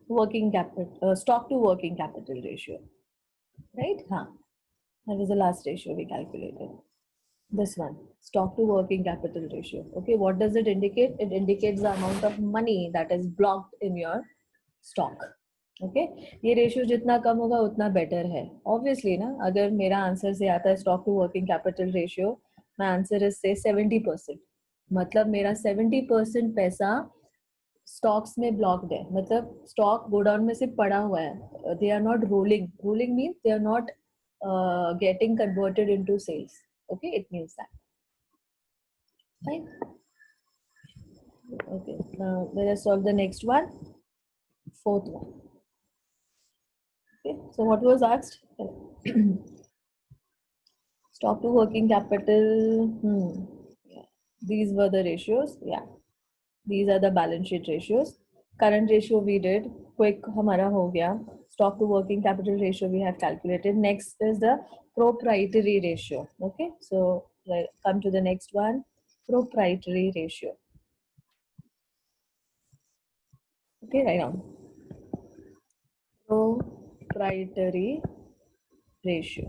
working capital, stock to working capital ratio, right? Huh. That was the last ratio we calculated. This one, stock to working capital ratio. Okay, what does it indicate? It indicates the amount of money that is blocked in your stock. Okay ये ratio जितना कम होगा उतना better है obviously ना. अगर मेरा answer से आता है stock to working capital ratio, my answer is say 70%, मतलब मेरा 70% पैसा स्टॉक्स में ब्लॉक्ड है, मतलब स्टॉक गोडाउन में से पड़ा हुआ है. They are not rolling. Rolling means they are not getting converted into sales. Okay, it means that. Fine. Okay, now let us solve the next one, fourth one. Okay, so what was asked? Stock to working capital. Yeah. These were the ratios. Yeah, these are the balance sheet ratios. Current ratio we did. Quick हमारा हो गया. Stock to working capital ratio we have calculated. Next is the proprietary ratio. Okay, so come to the next one, proprietary ratio. Okay, write down proprietary ratio.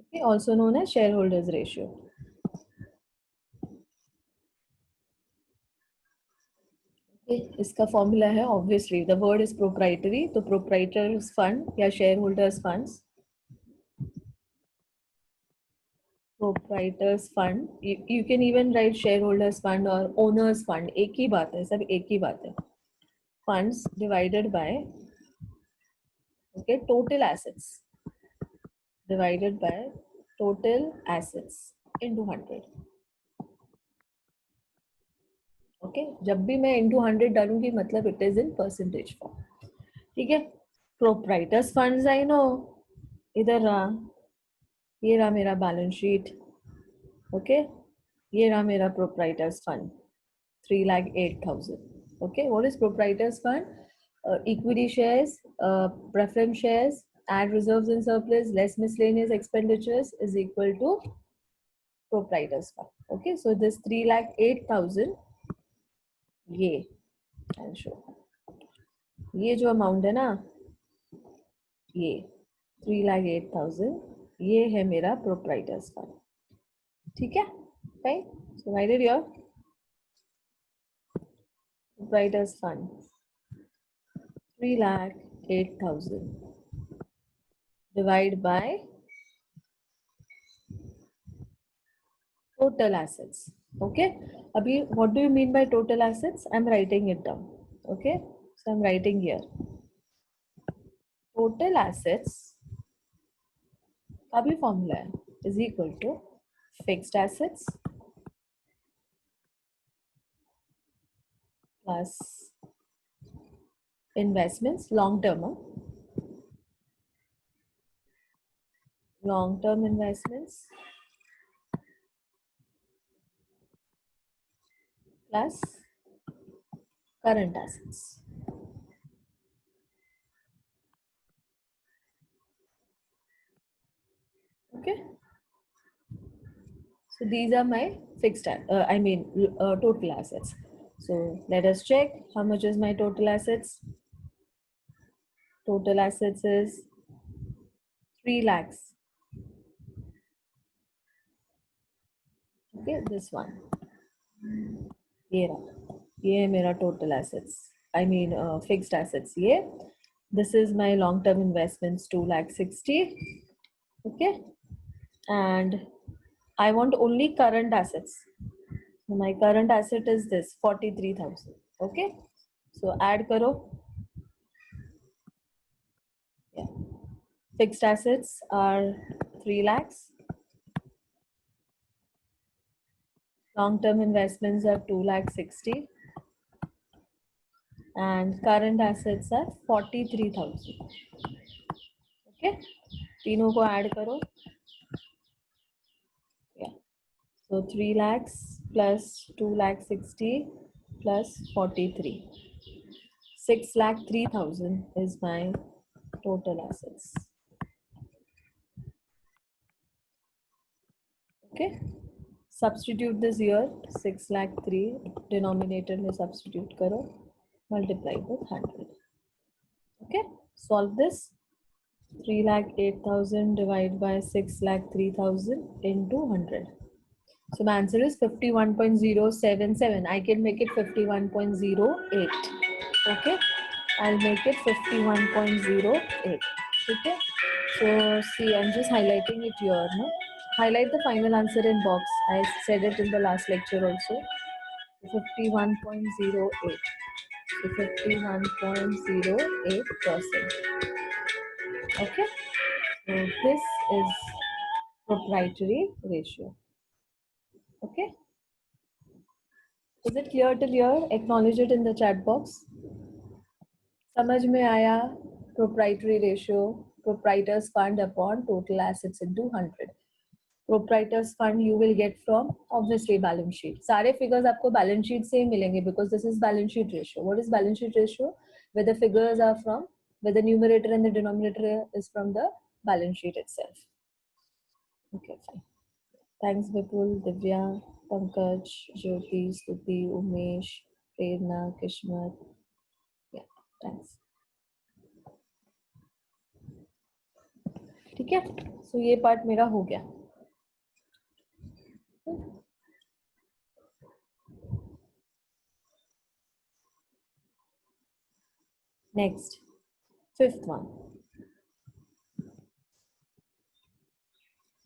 Okay, also known as shareholders ratio. Okay, इसका formula है obviously the word is proprietary, तो proprietors fund या share holders funds, proprietors fund, you can even right share holders fund और owner's fund, एक ही बात है, सब एक ही बात है. Funds divided by okay total assets, divided by total assets into 100. Okay जब भी मैं इनटू 100 डालूंगी मतलब it is in percentage form. ठीक है, प्रोप्राइटर्स फंड्स आई नो, इधर रहा, ये रहा मेरा बैलेंस शीट. ओके ये रहा मेरा proprietors fund 3,08,000. Okay what is proprietors fund? Equity shares, preference shares, add reserves and surplus less miscellaneous expenditures is equal to proprietors fund. Okay, so this 3,08,000, ये I'll show. ये जो amount है ना, ये 3,08,000, ये है मेरा प्रोप्राइटर्स फंड. ठीक है, fine. So right it your proprietors fund 3,08,000 divide by total assets. Okay, abhi what do you mean by total assets? I'm writing it down. Okay, so I'm writing here total assets का भी formula है is equal to fixed assets plus investments, long term investments plus current assets. Okay, so these are my fixed total assets. So let us check how much is my total assets. Total assets is 3 lakhs. Okay, this one. ये मेरा total assets. I mean fixed assets. ये. This is my long-term investments 2,60,000. Okay, and I want only current assets. My current asset is this 43,000. Okay, so add karo. Yeah, fixed assets are 3 lakhs. Long-term investments are 2,60,000 and current assets are 43,000. Okay, तीनों को add करो. Yeah, so 3 lakhs plus 2,60,000 plus 43. 6,03,000 is my total assets. Okay, Substitute this here, 6 lakh 3 denominator में substitute करो, multiply with 100. Okay, solve this. 3 lakh 8,000 divided by 6 lakh 3,000 into 100. So my answer is 51.077. I can make it 51.08. Okay, I'll make it 51.08. Okay, so see, I'm just highlighting it here. No? Highlight the final answer in box. I said it in the last lecture also. 51.08. So 51.08%. Okay, so this is proprietary ratio. Okay, is it clear till here? Acknowledge it in the chat box. समझ में आया? Proprietary ratio, proprietors fund upon total assets into 100. Proprietors fund you will get from obviously balance sheet. सारे figures आपको balance sheet से ही मिलेंगे because this is balance sheet ratio. What is balance sheet ratio? Where the figures are from, where the numerator and the denominator is from the balance sheet itself. Okay, fine. Thanks Vipul, Divya, Pankaj, Jyoti, Stuti, Umesh, Prerna, Kishmat. Yeah, thanks. ठीक है, सो ये part मेरा हो गया. Next, fifth one,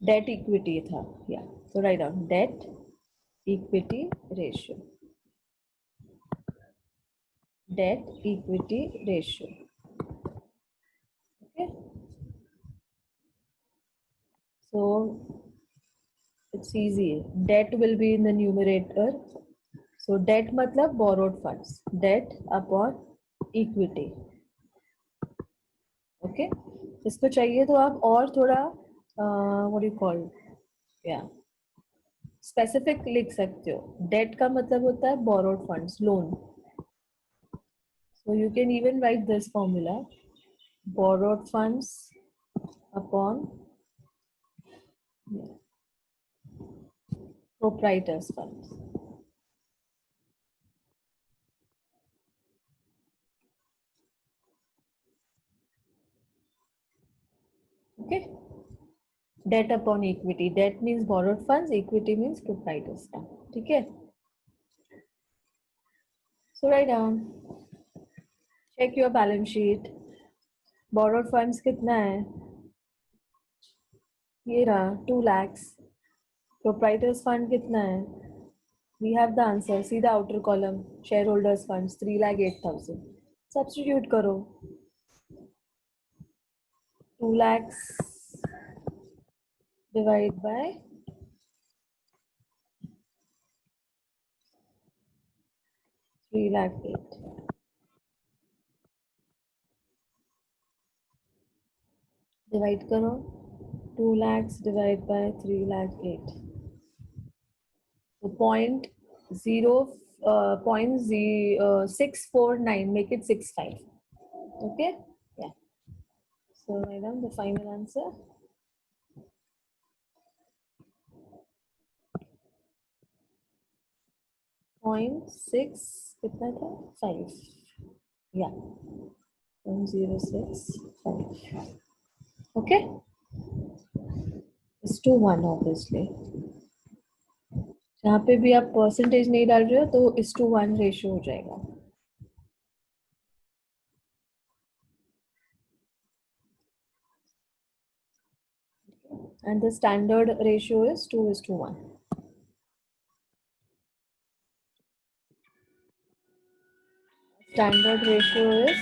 debt equity था. या तो write down debt equity ratio. Debt equity ratio. Okay, so it's easy. Debt will be in the numerator. So debt मतलब borrowed funds. Debt upon equity. Okay, इसको चाहिए तो आप और थोड़ा what do you call, yeah, specific लिख सकते हो. Debt का मतलब होता है borrowed funds, loan. So you can even write this formula: borrowed funds upon proprietors funds. Okay, debt upon equity. Debt means borrowed funds, equity means proprietors fund. ठीक है, so write down, check your balance sheet. Borrowed funds कितना है? ये रहा 2 lakhs. Proprietors fund कितना है? We have the answer. See the outer column. Shareholders funds 3 lakh 8,000. Substitute करो. 2 lakhs divide by 3 lakh 8. Divide करो. 2 lakhs divide by 3 lakh 8. So 0.649, make it 65. Okay, yeah, so write down the final answer. .6 कितना था? 5. Yeah, 0.065. Okay, it's to 1 obviously. जहाँ पे भी आप percentage नहीं डाल रहे हो तो इस टू 1 रेशियो हो जाएगा. And the standard ratio is 2:1. Standard ratio is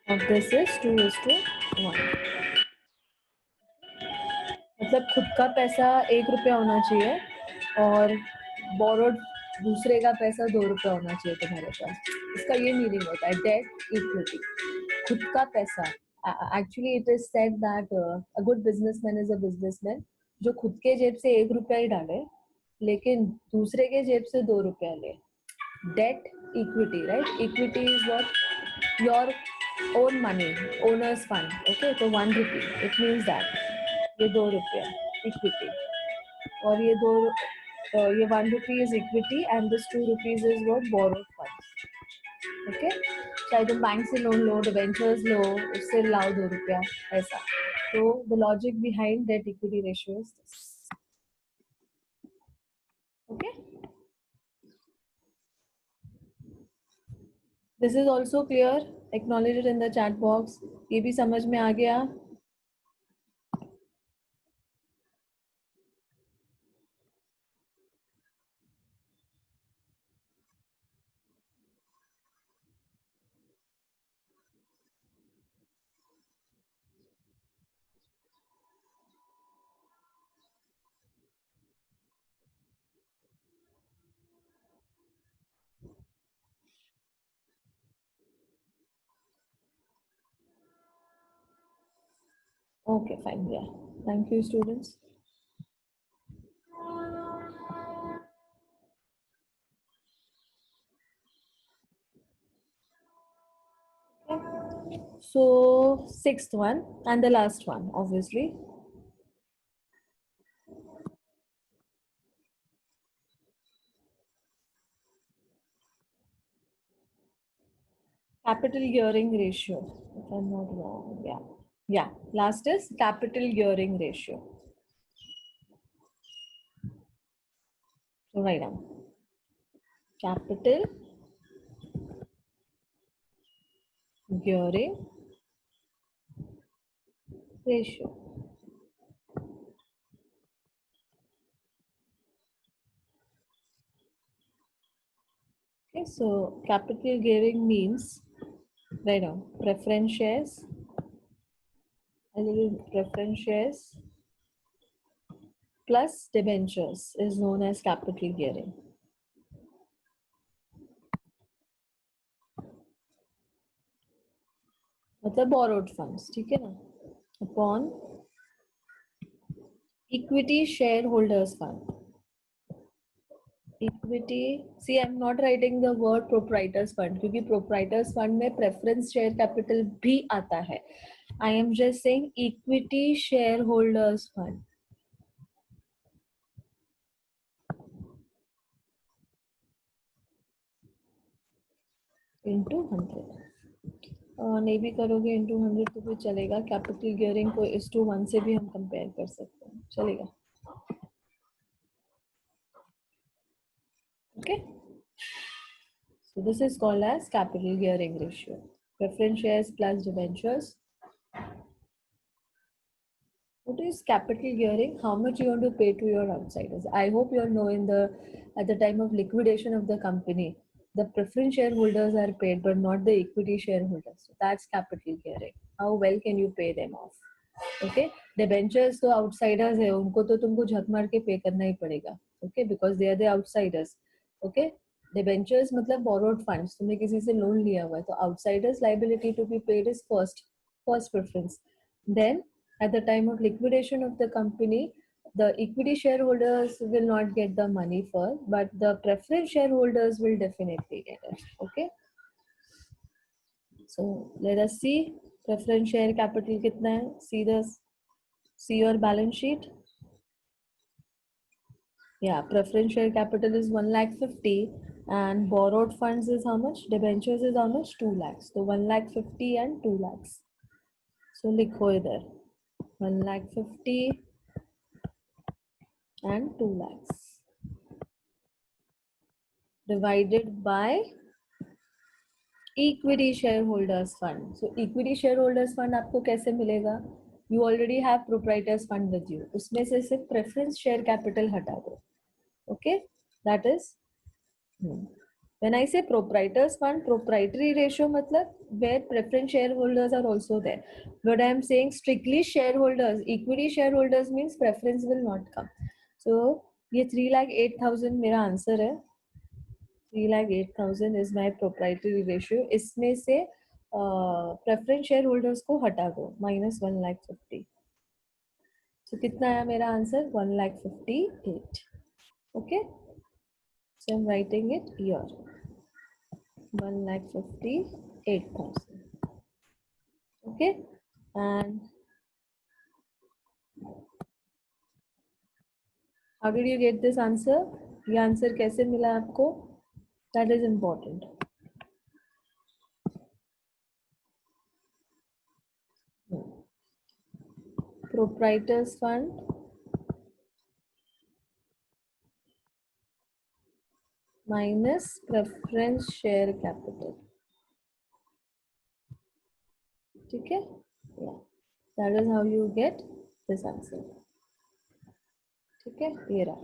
of this is 2:1. मतलब खुद का पैसा 1 रुपया होना चाहिए और बोरोड दूसरे का पैसा 2 रुपया होना चाहिए तुम्हारे पास. इसका ये मीनिंग होता है डेट इक्विटी. खुद का पैसा, actually it is said that a good businessman is a businessman जो खुद के जेब से 1 रुपया ही डाले लेकिन दूसरे के जेब से 2 रुपया ले. Debt equity, right? Equity is what your own money, owner's fund. Okay, तो 1 रुपी, इट मीन्स दैट ये 2 रुपया इक्विटी. और ये दो ये 1 rupee is equity and this 2 rupees is what borrowed funds. Okay, चाहे तुम बैंक से लोन लो, डिवेंचर्स लो, उससे लाओ 2 रुपया ऐसा. तो the logic behind debt equity ratio is this. Okay, this is also clear. Acknowledge it in the chat box. ये भी समझ में आ गया. Okay, fine. Yeah. Thank you, students. Okay. So, sixth one and the last one, obviously. Capital gearing ratio, if I'm not wrong. Yeah. Yeah. Last is capital gearing ratio. So, write down. Capital gearing ratio. Okay, so capital gearing means, write down, preference shares, preference shares plus debentures is known as capital gearing. मतलब borrowed funds, ठीक है ना? Upon equity shareholders fund. Equity, see, I'm not writing the word proprietors fund क्योंकि proprietors fund में preference share capital भी आता है. I am just saying equity shareholders fund. Into 100. नहीं भी करोगे into 100 तो भी चलेगा. कैपिटल गियरिंग को इस टू 1 से भी हम कंपेयर कर सकते हैं, चलेगा. Okay, so this is called as capital gearing ratio. Preference shares plus debentures. What is capital gearing? How much you want to pay to your outsiders? I hope you all know at the time of liquidation of the company, the preference shareholders are paid, but not the equity shareholders. So that's capital gearing. How well can you pay them off? Okay, debentures तो outsiders है, उनको तो तुमको झक मार के पे करना ही पड़ेगा. Okay, because they are the outsiders. Okay, debentures मतलब borrowed funds. तुमने किसी से लोन लिया हुआ है, तो outsiders liability to be paid is first preference. Then at the time of liquidation of the company, the equity shareholders will not get the money first, but the preference shareholders will definitely get it. Okay, so let us see preference share capital कितना है. See your balance sheet. Yeah, preference share capital is 1,50,000 and borrowed funds is how much? Debentures is how much? 2 lakhs. So 1,50,000 and 2 lakhs. So likho idhar 1,50,000 and 2 lakhs divided by equity shareholders fund. So equity shareholders fund आपको कैसे मिलेगा? You already have proprietors fund with you. उसमें से सिर्फ preference share capital हटा दो. Okay, that is. When I say proprietors fund, proprietary ratio matlab where preference shareholders are also there. But I am saying strictly shareholders, equity shareholders means preference will not come. So ये 3,08,000 मेरा answer है. 3,08,000 is my proprietary ratio. इसमें से preference shareholders को हटा दो minus 1,50,000. So कितना आया मेरा answer? 1,58,000. Okay, so I'm writing it here. 1,58,000. Okay, and How did you get this answer? ये आंसर कैसे मिला आपको? That is important. Proprietors fund minus preference share capital. ठीक है? Yeah. That is how you get this answer. ठीक है? ये रहा.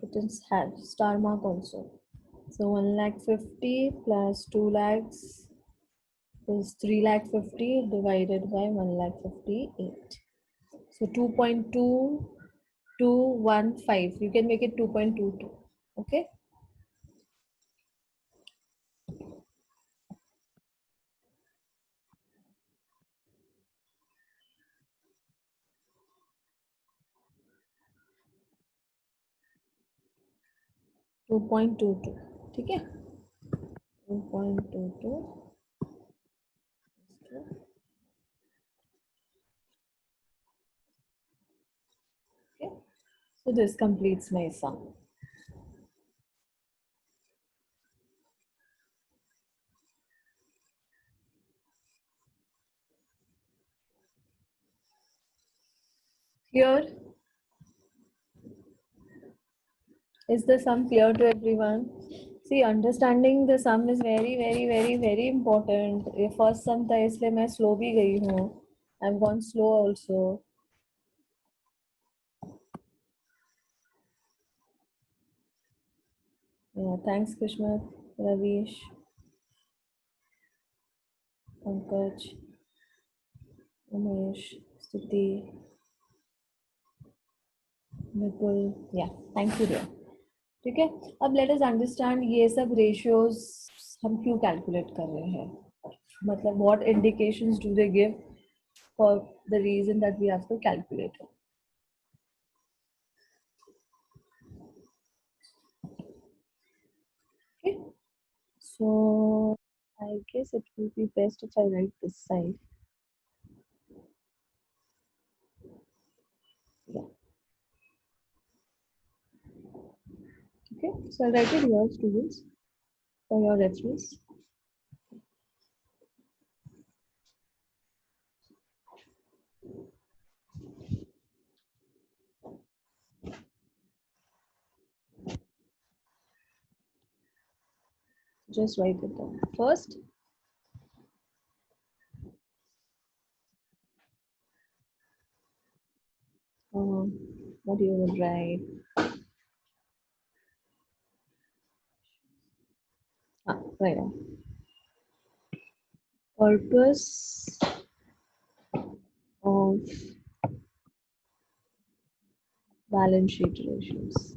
It is had star mark also. So 1,50,000 plus 2 lakhs is 3,50,000 divided by 1,58,000. So 2.2215. You can make it 2.22. Okay. 2.22. ठीक है. 2.22. Okay. So this completes my sum. Here, is the sum clear to everyone? See, understanding the sum is very, very, very, very important. ये first sum था इसलिए मैं slow भी गई हूँ. I've gone slow also. Yeah, thanks Krishna, Ravish, Pankaj, Umesh, Stuti, Vipul. Yeah, thank you dear. ठीक है. अब let us understand ये सब ratios हम क्यों calculate कर रहे हैं. मतलब what indications do they give for the reason that we have to calculate it. Okay. So I guess it will be best if I write this side. Yeah. Okay. So I'll write it here, students, for your reference. Just write it down. First, what you would write? Right now. Purpose of balance sheet ratios.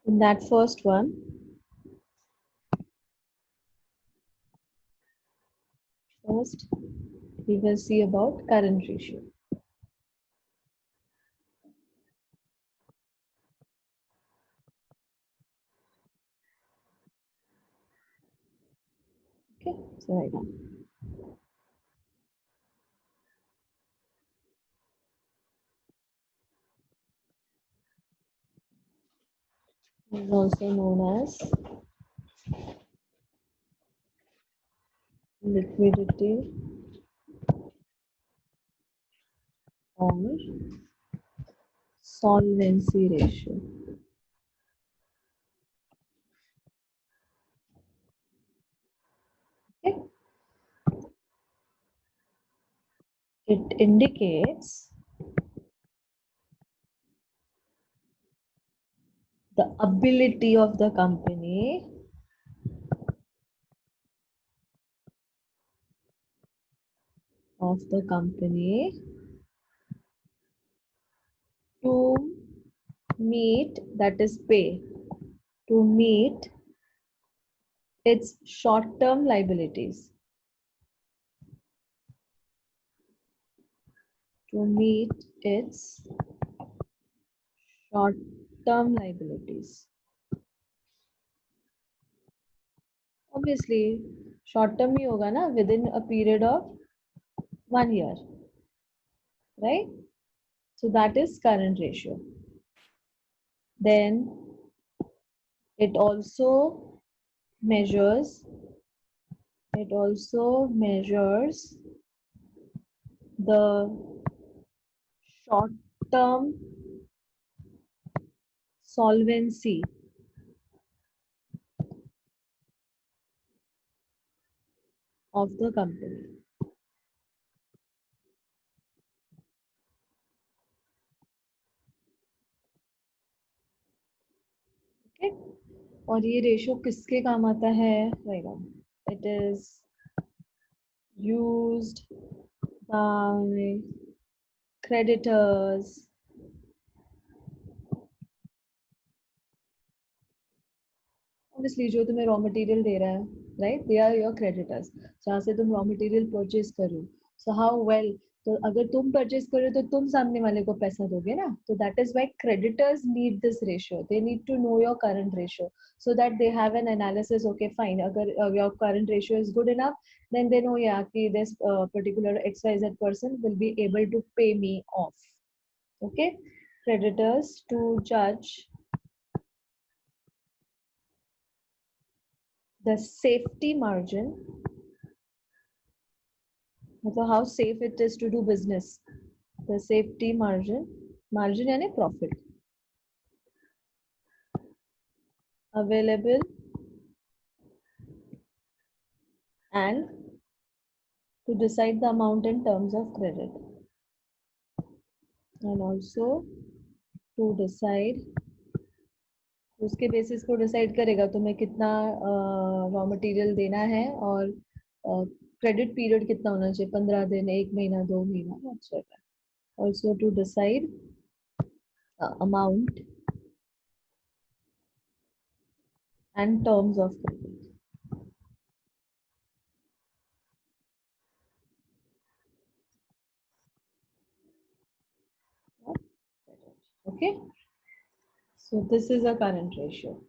In that first one, first we will see about current ratio. Okay, so right now. Is also known as liquidity or solvency ratio. Okay. It indicates the ability of the company to meet, that is pay, to meet its short-term liabilities. To meet its short term liabilities. Obviously short term ही होगा ना, within a period of 1 year, right? So that is current ratio. Then it also measures the short term solvency of the company. Okay, और ये ratio किसके काम आता है? It is used by creditors obviously जो तुम्हें रॉ मटेरियल दे रहा है, right, they are your creditors, जहाँ से तुम रॉ मटेरियल परचेज कर रहे हो. सो हाउ वेल, तो अगर तुम परचेज कर रहे हो तो तुम सामने वाले को पैसा दोगे ना, तो that is why creditors need this ratio. They need to know your current ratio so that they have an analysis. Okay, fine, अगर your current ratio is good enough, then they know, yeah, कि this particular XYZ person will be able to pay me off. Okay, creditors to judge the safety margin, मतलब how safe it is to do business. The safety margin यानी profit available and to decide the amount in terms of credit, and also to decide, उसके basis को decide करेगा तुम्हें कितना raw material देना है और क्रेडिट पीरियड कितना होना चाहिए, 15 दिन, 1 महीना, 2 महीना, etc. Also to decide amount and terms of credit. Okay, so this is a current ratio.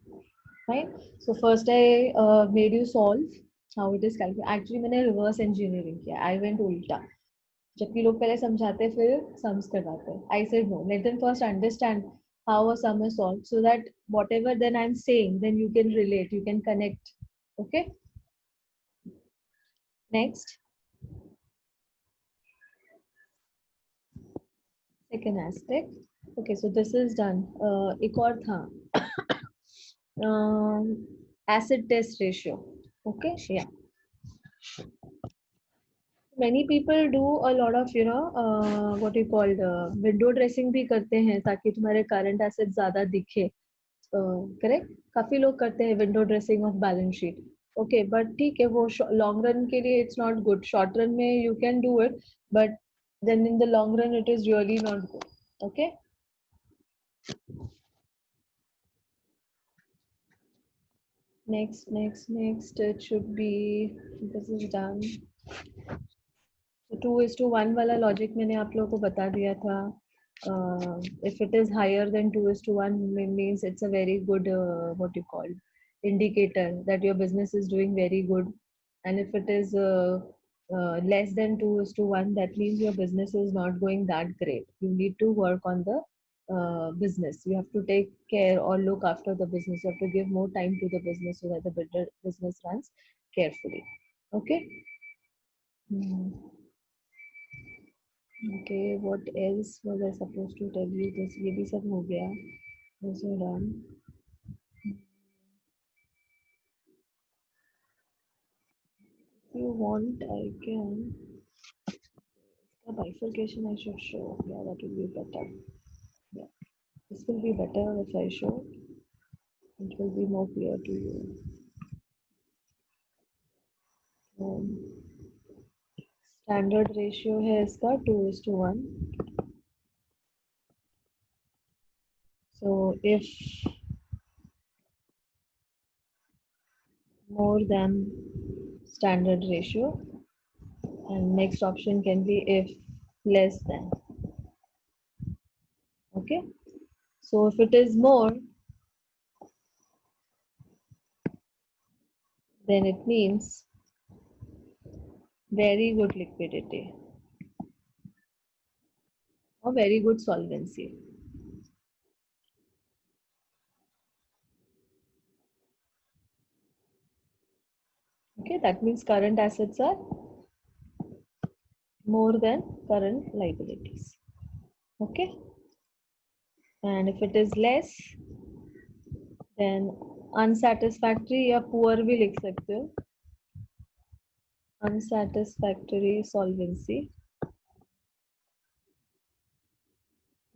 Fine. So first I made you solve how it is calculated. Actually मैंने reverse engineering किया. I went उल्टा. जबकि लोग पहले समझाते हैं फिर sums करवाते हैं. I said no. Let them first understand how a sum is solved so that whatever then I'm saying, then you can relate, you can connect. Okay. Next, second aspect. Okay, so this is done. एक और था. Acid test ratio. Okay. Yeah. Many people do a lot of what you call window dressing भी करते हैं ताकि तुम्हारे current assets ज़्यादा दिखे. करेक्ट, काफी लोग करते हैं window dressing of balance sheet. Okay, but ठीक है, वो लॉन्ग रन के लिए it's not good. Short run में you can do it, but then in the long run it is really not good. Okay, next it should be, this is done. तो 2:1 वाला logic मैंने आप लोगों को बता दिया था. If it is higher than 2:1 means it's a very good what you call indicator that your business is doing very good. And if it is less than 2:1, that means your business is not going that great. You need to work on the business. You have to take care or look after the business. You have to give more time to the business so that the business runs carefully. Okay. Okay, what else was I supposed to tell you? This ये भी सब हो गया. Also done. If you want, I can. The bifurcation I should show. Yeah, that will be better. Yeah, this will be better if I show. It will be more clear to you. Standard ratio है इसका 2:1. So if more than standard ratio, and next option can be if less than. Okay, So if it is more, then it means very good liquidity or very good solvency. Okay, that means current assets are more than current liabilities. Okay, and if it is less, then unsatisfactory या poor भी लिख सकते हो. Unsatisfactory solvency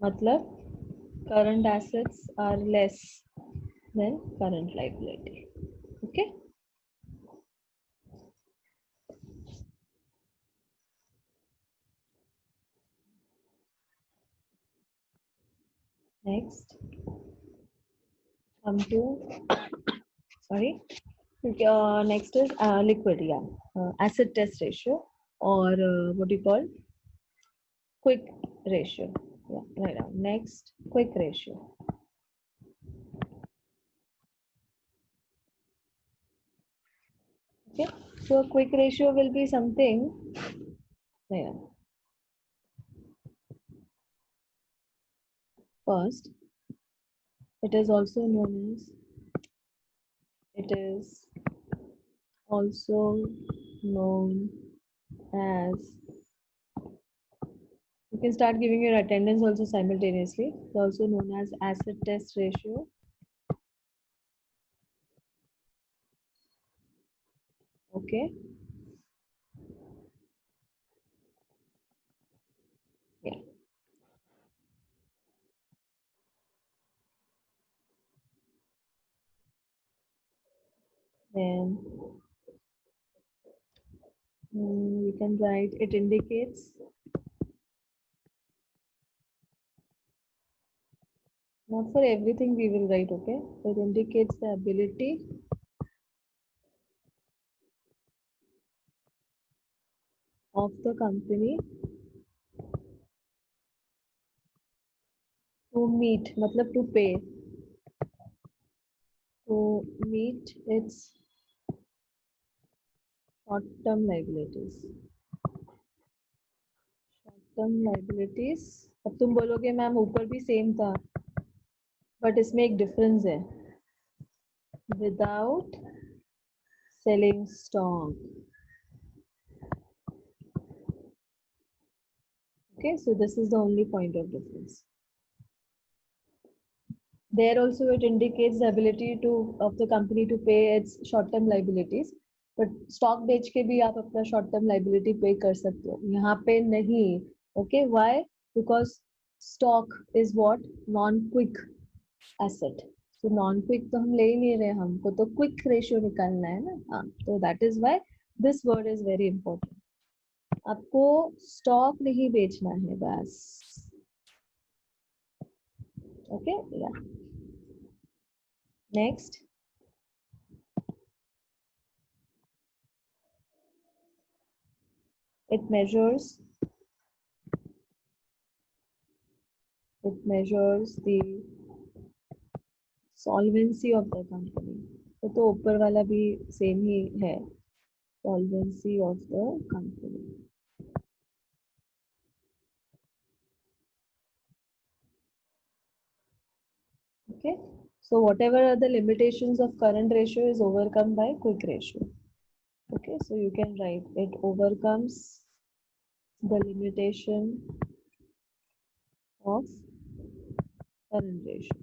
मतलब current assets are less than current liability. Okay. Next, come to sorry. Next is liquid, yeah, asset test ratio, or what do you call quick ratio. Yeah, right now. Next, quick ratio. Okay, so a quick ratio will be something. Yeah. First, it is also known as. It is also known as. You can start giving your attendance also simultaneously. It's also known as asset test ratio. Okay. Yeah. Then you can write it indicates. Not for everything we will write, okay? It indicates the ability of the company to meet, matlab to pay, to meet its short-term liabilities. Short-term liabilities. अब तुम बोलोगे ma'am ऊपर भी same था, but इसमें एक difference है. Without selling stock. Okay, so this is the only point of difference. There also it indicates the ability of the company to pay its short-term liabilities. But stock बेच के भी आप अपना short-term liability pay कर सकते हो. यहाँ पे नहीं. Okay, why? Because stock is what? Non-quick asset. So non-quick तो हम ले ही नहीं रहे, हमको तो quick ratio निकालना है ना. हाँ, so that is why this word is very important. आपको stock नहीं बेचना है बस. Okay, yeah. Next. It measures the solvency of the company. तो ऊपर वाला भी सेम ही है. Solvency of the company. Okay. So whatever are the limitations of current ratio is overcome by quick ratio. Okay. So you can write it overcomes the limitation of current ratio.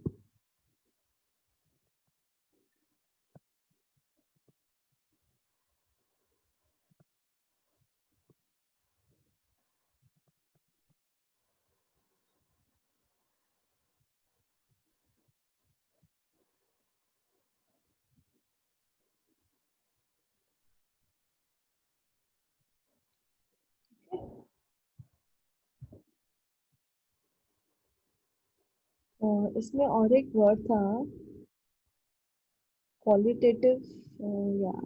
इसमें और एक word था qualitative. Yeah,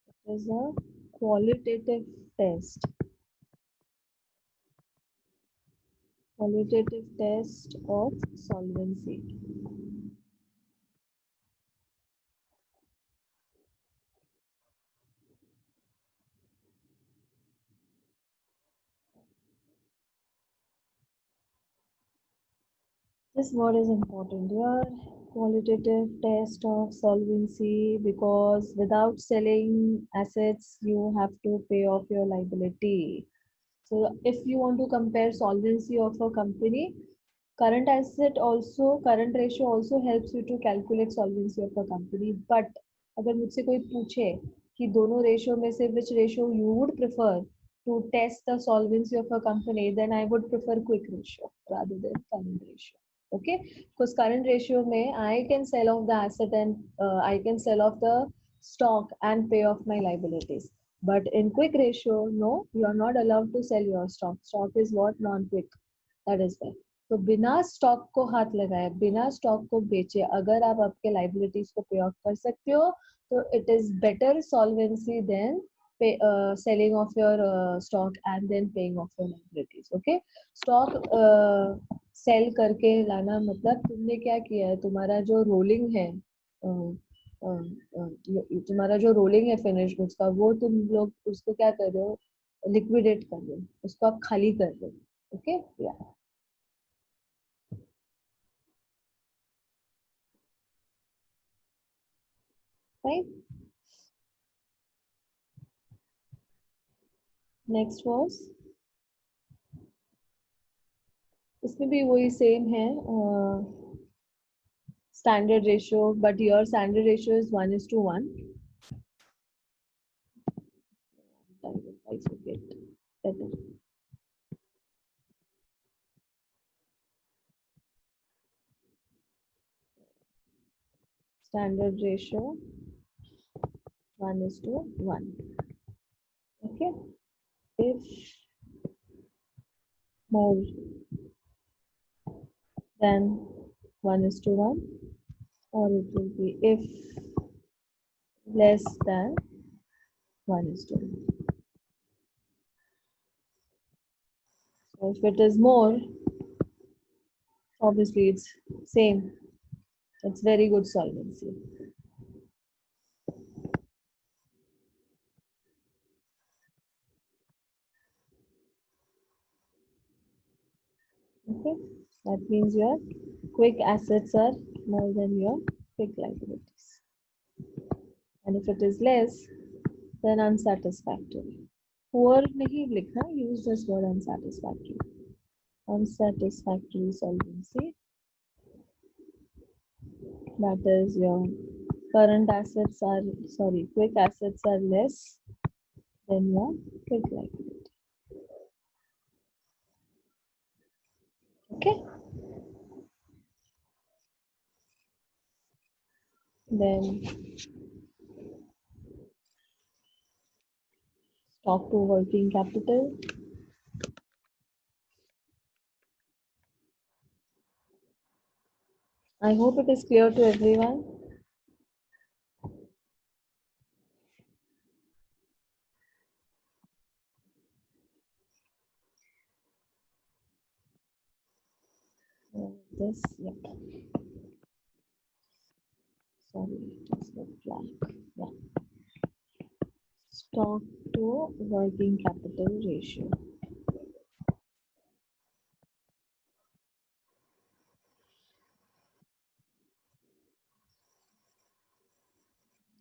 it is a qualitative test. qualitative test of solvency. This word is important here. Qualitative test of solvency, because without selling assets, you have to pay off your liability. So if you want to compare solvency of a company, current ratio also helps you to calculate solvency of a company. But अगर मुझसे कोई पूछे कि दोनों ratio में से which ratio you would prefer to test the solvency of a company, then I would prefer quick ratio rather than current ratio. Okay, because current ratio में I can sell off the asset and I can sell off the stock and pay off my liabilities. But in quick ratio, no, you are not allowed to sell your stock. Stock is what? Non-quick. That is why. तो बिना stock को हाथ लगाए, बिना stock को बेचे, अगर आप आपके लाइबिलिटीज को पे ऑफ कर सकते हो, तो it is better solvency than selling off your stock and then paying off your liabilities. Okay, stock sell करके लाना मतलब तुमने क्या किया है, तुम्हारा जो रोलिंग है, तुम्हारा जो रोलिंग है फिनिश गुड्स का, वो तुम लोग उसको क्या कर रहे हो, लिक्विडेट कर रहे हो, उसको आप खाली कर रहे हो. ओके, या राइट. नेक्स्ट वाज, इसमें भी वही सेम है, standard ratio, but your standard ratio is 1:1. I forget better. Standard ratio 1:1. Okay, if more than 1:1, or it will be if less than 1:1. So if it is more, obviously it's same. It's very good solvency. Okay, that means your quick assets are more than your quick liabilities. And if it is less, then unsatisfactory. Poor नहीं लिखना, use this word unsatisfactory. Unsatisfactory solvency. That is your current assets are, sorry, quick assets are less than your quick liability. Okay. Then stock to working capital. I hope it is clear to everyone. This, yeah. Sorry, just the blank. Yeah. Stock to working capital ratio.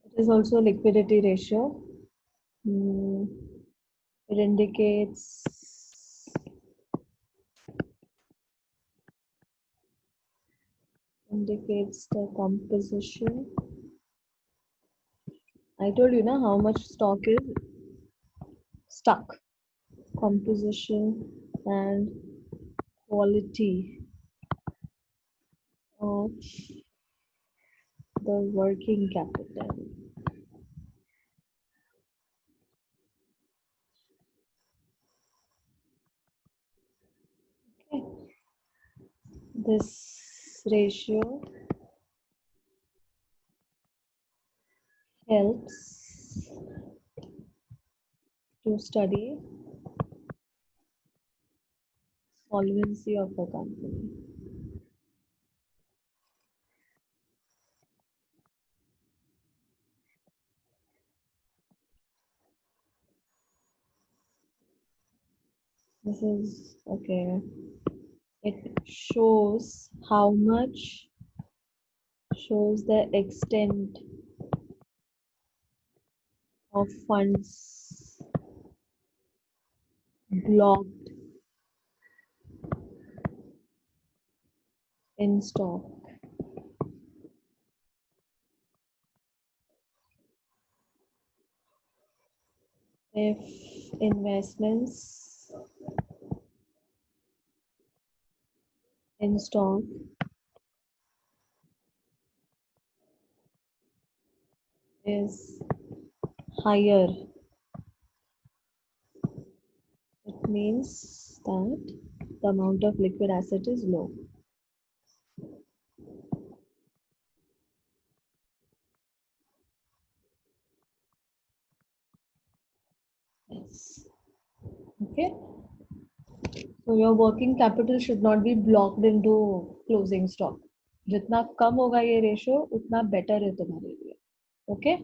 It is also liquidity ratio. It indicates the composition. I told you now how much stock is stuck. Composition and quality of the working capital. Okay. This ratio helps to study solvency of a company. This is okay. It shows the extent of funds blocked in stock. If investments in stock is higher, it means that the amount of liquid asset is low. Yes. Okay. So your working capital should not be blocked into closing stock. जितना कम होगा ये ratio उतना better है तुम्हारे लिए. Okay.